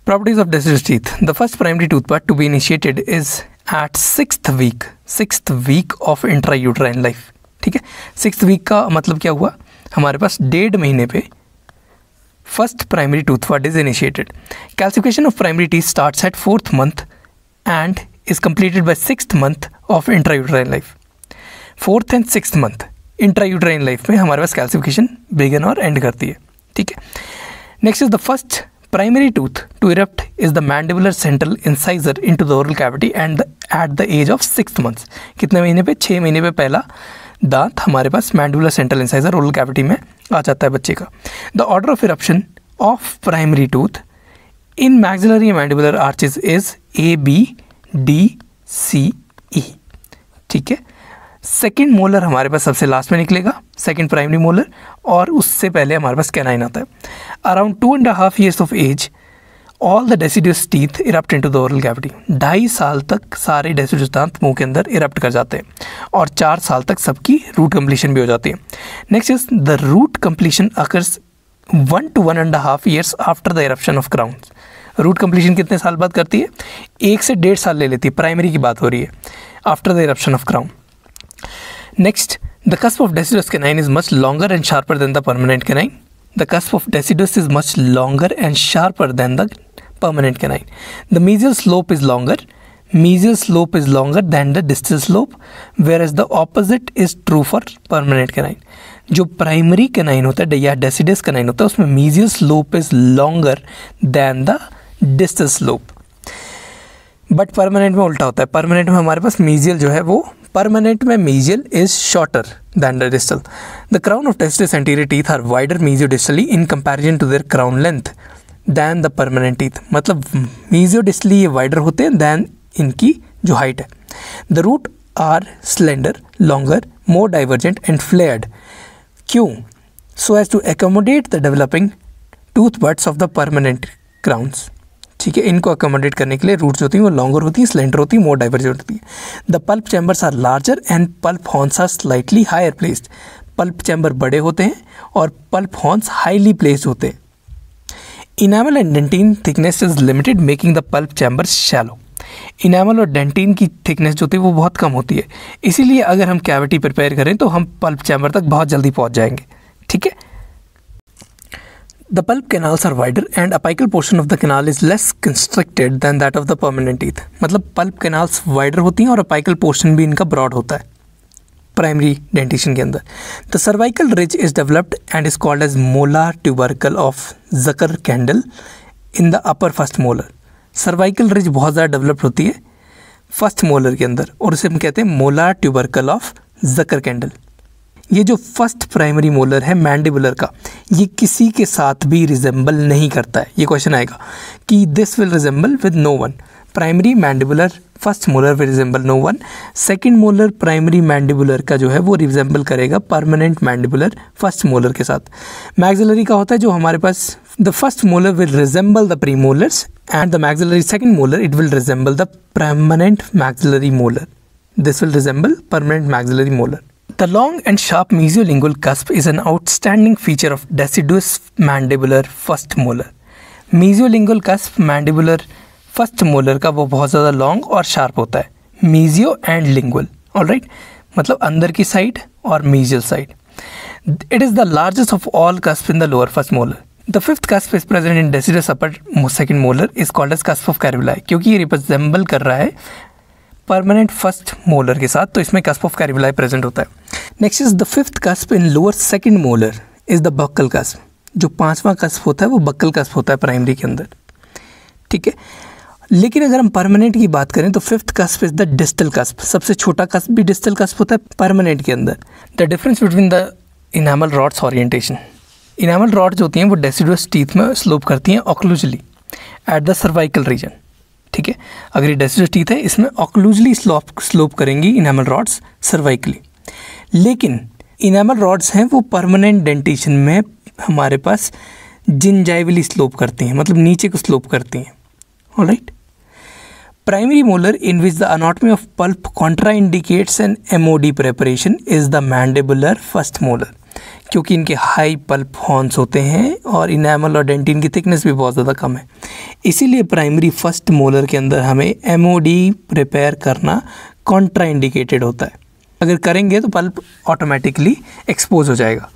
Properties of deciduous teeth. The first primary tooth part to be initiated is at sixth week of intrauterine life. ठीक है, sixth week का मतलब क्या हुआ, हमारे पास 1.5 महीने पे first primary tooth part is initiated. Calcification of primary teeth starts at 4th month and is completed by 6th month of intrauterine life. 4th and 6th month intrauterine life में हमारे पास calcification begin और end करती है. ठीक है, next is the first primary tooth to erupt is the mandibular central incisor into the oral cavity and at the age of 6 months. कितने महीने पे, 6 महीने पे पहला दांत हमारे पास mandibular central incisor oral cavity में आ जाता है बच्चे का. The order of eruption of primary tooth in maxillary and mandibular arches is A, B, D, C, E. ठीक है, सेकेंड मोलर हमारे पास सबसे लास्ट में निकलेगा, सेकेंड प्राइमरी मोलर, और उससे पहले हमारे पास कैनाइन आता है. Around 2.5 years of age all the deciduous teeth erupt into the oral cavity. 2.5 साल तक सारे डेसिडुअस दांत मुंह के अंदर इरप्ट कर जाते हैं और 4 साल तक सबकी रूट कंप्लीशन भी हो जाती है. Next is the root completion occurs 1 to 1.5 years after the eruption of crowns. Root completion कितने साल बाद करती है, 1 से 1.5 साल ले लेती है, प्राइमरी की बात हो रही है, after the eruption of crown. Next, the cusp of deciduous canine is much longer and sharper than the permanent canine. The cusp of deciduous is much longer and sharper than the permanent canine. The mesial slope is longer. Mesial slope is longer than the distal slope, whereas the opposite is true for permanent canine. जो primary canine होता है या deciduous canine होता है उसमें mesial slope is longer than the distal slope. But permanent में उल्टा होता है. परमानेंट में हमारे पास मीजियल जो है वो, परमानेंट में mesial is shorter than the distal. The crown of deciduous anterior teeth are wider mesiodistally in comparison to their crown length than the permanent teeth. मतलब मीजियोडिस्टली ये वाइडर होते हैं दैन इनकी जो हाइट है. The root are slender, longer, more divergent and flared. क्यों? So as to accommodate the developing tooth buds of the permanent crowns. ठीक है, इनको अकोमोडेट करने के लिए रूट्स होती हैं वो लॉन्गर होती हैं, स्लेंडर होती हैं, मोर डाइवर्जेंट होती है. The pulp chambers are larger and pulp horns are slightly higher placed. Pulp chamber बड़े होते हैं और पल्प हॉर्न्स हाईली प्लेस्ड होते हैं. Enamel and dentin thickness is limited making the pulp chamber shallow. Enamel और dentin की thickness जो होती है वो बहुत कम होती है, इसीलिए अगर हम कैविटी प्रिपेयर करें तो हम पल्प चैम्बर तक बहुत जल्दी पहुँच जाएंगे. ठीक है, the pulp canals are wider and apical portion of the canal is less constricted than that of the permanent teeth. मतलब pulp canals wider होती हैं और apical portion भी इनका broad होता है प्राइमरी डेंटिशन के अंदर. The cervical ridge is developed and is called as molar tubercle of Zuckerkandl in the upper first molar. cervical ridge बहुत ज़्यादा डेवलप्ड होती है फर्स्ट मोलर के अंदर और उसे हम कहते हैं molar tubercle of Zuckerkandl. ये जो फर्स्ट प्राइमरी मोलर है मैंडिबुलर का, ये किसी के साथ भी रिजेंबल नहीं करता है. ये क्वेश्चन आएगा कि this will resemble with no one. Primary mandibular first molar will resemble no one. Second molar primary mandibular का जो है वो रिजेंबल करेगा परमानेंट मैंडिबुलर फर्स्ट मोलर के साथ. मैक्सिलरी का होता है जो हमारे पास the first molar will resemble the premolars and the maxillary second molar it will resemble the permanent maxillary molar. This will resemble permanent maxillary molar. The long and sharp mesiolingual cusp is an outstanding feature of deciduous mandibular first molar. Mesiolingual cusp mandibular first molar का वो बहुत ज़्यादा long और sharp होता है. Mesio and lingual, alright? मतलब अंदर की साइड और mesial side. It is the largest of all cusps in the lower first molar. The fifth cusp is present in deciduous upper second molar is called as cusp of Caribuli क्योंकि ये रिप्रेजेंबल कर रहा है permanent first molar के साथ, तो इसमें cusp of कैरिबुलाई present होता है. Next is the fifth cusp in lower second molar is the buccal cusp. जो 5वां कस्प होता है वो बक्कल कस्प होता है प्राइमरी के अंदर. ठीक है, लेकिन अगर हम परमानेंट की बात करें तो fifth cusp is the distal cusp. सबसे छोटा कस्प भी डिस्टल कस्प होता है परमानेंट के अंदर. The difference between the enamel rods orientation. Enamel rods होती हैं वो डेसिडुअस टीथ में स्लोप करती हैं ऑक्लूजली एट द सर्वाइकल रीजन. ठीक है, अगर ये डेसिडुअस टीथ है इसमें ऑक्लूजली स्लोप करेंगी इनामल रॉड्स सर्वाइकली. लेकिन इनामल रॉड्स हैं वो परमानेंट डेंटिशन में हमारे पास जिंजाइवली स्लोप करती हैं, मतलब नीचे को स्लोप करती हैं. Alright. Primary molar in which the anatomy of pulp contraindicates an MOD preparation is the mandibular first molar. क्योंकि इनके हाई पल्प हॉर्न्स होते हैं और इनेमल और डेंटिन की थिकनेस भी बहुत ज़्यादा कम है। इसीलिए प्राइमरी फर्स्ट मोलर के अंदर हमें एमओडी प्रिपेयर करना कॉन्ट्राइंडिकेटेड होता है। अगर करेंगे तो पल्प ऑटोमेटिकली एक्सपोज हो जाएगा।